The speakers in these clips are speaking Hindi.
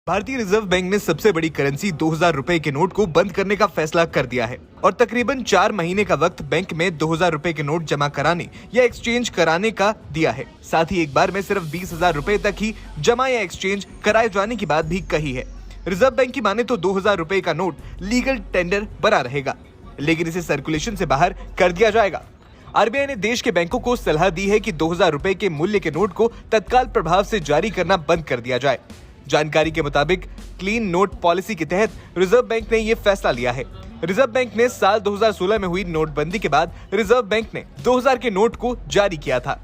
भारतीय रिजर्व बैंक ने सबसे बड़ी करेंसी 2000 रुपए के नोट को बंद करने का फैसला कर दिया है और तकरीबन 4 महीने का वक्त बैंक में 2000 रुपए के नोट जमा कराने या एक्सचेंज कराने का दिया है। साथ ही एक बार में सिर्फ 20,000 रुपए तक ही जमा या एक्सचेंज कराए जाने की बात भी कही है। रिजर्व बैंक की माने तो 2000 रुपए का नोट लीगल टेंडर बना रहेगा, लेकिन इसे सर्कुलेशन से बाहर कर दिया जाएगा। आरबीआई ने देश के बैंकों को सलाह दी है कि 2000 रुपए के मूल्य के नोट को तत्काल प्रभाव से जारी करना बंद कर दिया जाए। जानकारी के मुताबिक क्लीन नोट पॉलिसी के तहत रिजर्व बैंक ने ये फैसला लिया है। रिजर्व बैंक ने साल 2016 में हुई नोटबंदी के बाद रिजर्व बैंक ने 2000 के नोट को जारी किया था।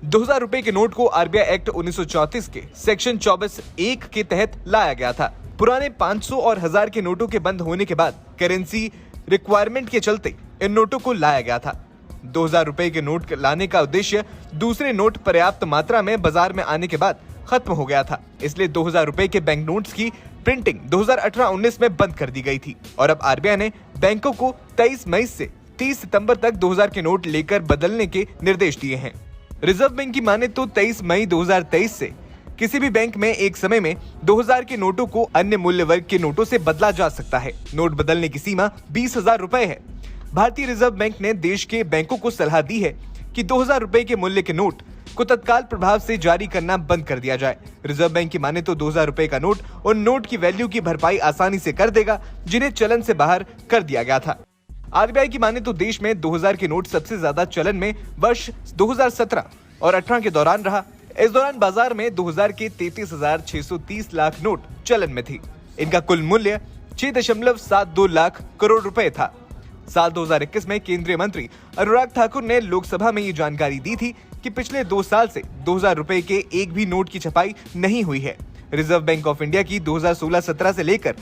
2000 रुपए के नोट को आरबीआई एक्ट 1934 के सेक्शन 24(1) के तहत लाया गया था। पुराने 500 और 1000 के नोटों के बंद होने के बाद करेंसी रिक्वायरमेंट के चलते इन नोटों को लाया गया था। 2000 रुपए के नोट लाने का उद्देश्य दूसरे नोट पर्याप्त मात्रा में बाजार में आने के बाद खत्म हो गया था, इसलिए 2000 रुपए के बैंक नोट्स की प्रिंटिंग 2018-19 में बंद कर दी गई थी और अब आरबीआई ने बैंकों को 23 मई से 30 सितंबर तक 2000 के नोट लेकर बदलने के निर्देश दिए हैं। रिजर्व बैंक की माने तो 23 मई 2023 से किसी भी बैंक में एक समय में 2000 के नोटों को अन्य मूल्य वर्ग के नोटों से बदला जा सकता है। नोट बदलने की सीमा 20,000 रुपए है। भारतीय रिजर्व बैंक ने देश के बैंकों को सलाह दी है कि 2000 रुपए के मूल्य के नोट को तत्काल प्रभाव से जारी करना बंद कर दिया जाए। रिजर्व बैंक की माने तो 2000 रुपए का नोट और नोट की वैल्यू की भरपाई आसानी से कर देगा, जिन्हें चलन से बाहर कर दिया गया था। आरबीआई की माने तो देश में 2000 के नोट सबसे ज्यादा चलन में वर्ष 2017 और 18 के दौरान रहा। इस दौरान बाजार में 2000 के 33,630 लाख नोट चलन में थी। इनका कुल मूल्य 6.72 लाख करोड़ रुपए था। साल 2021 में केंद्रीय मंत्री अनुराग ठाकुर ने लोकसभा में ये जानकारी दी थी कि पिछले 2 साल से 2000 रुपए के एक भी नोट की छपाई नहीं हुई है। रिजर्व बैंक ऑफ इंडिया की 2016-17 से लेकर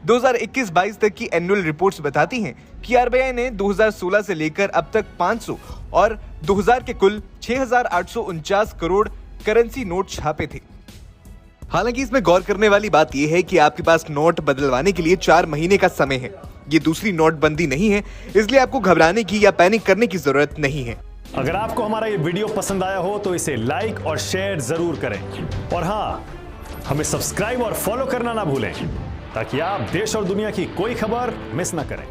2021-22 तक की एनुअल रिपोर्ट्स बताती हैं कि आरबीआई ने 2016 से लेकर अब तक 500 और 2000 के कुल 6,849 करोड़ करेंसी नोट छापे थे। हालांकि इसमें गौर करने वाली बात यह है कि आपके पास नोट बदलवाने के लिए 4 महीने का समय है। ये दूसरी नोटबंदी नहीं है, इसलिए आपको घबराने की या पैनिक करने की जरूरत नहीं है। अगर आपको हमारा ये वीडियो पसंद आया हो तो इसे लाइक और शेयर जरूर करें और हाँ, हमें सब्सक्राइब और फॉलो करना ना भूलें ताकि आप देश और दुनिया की कोई खबर मिस ना करें।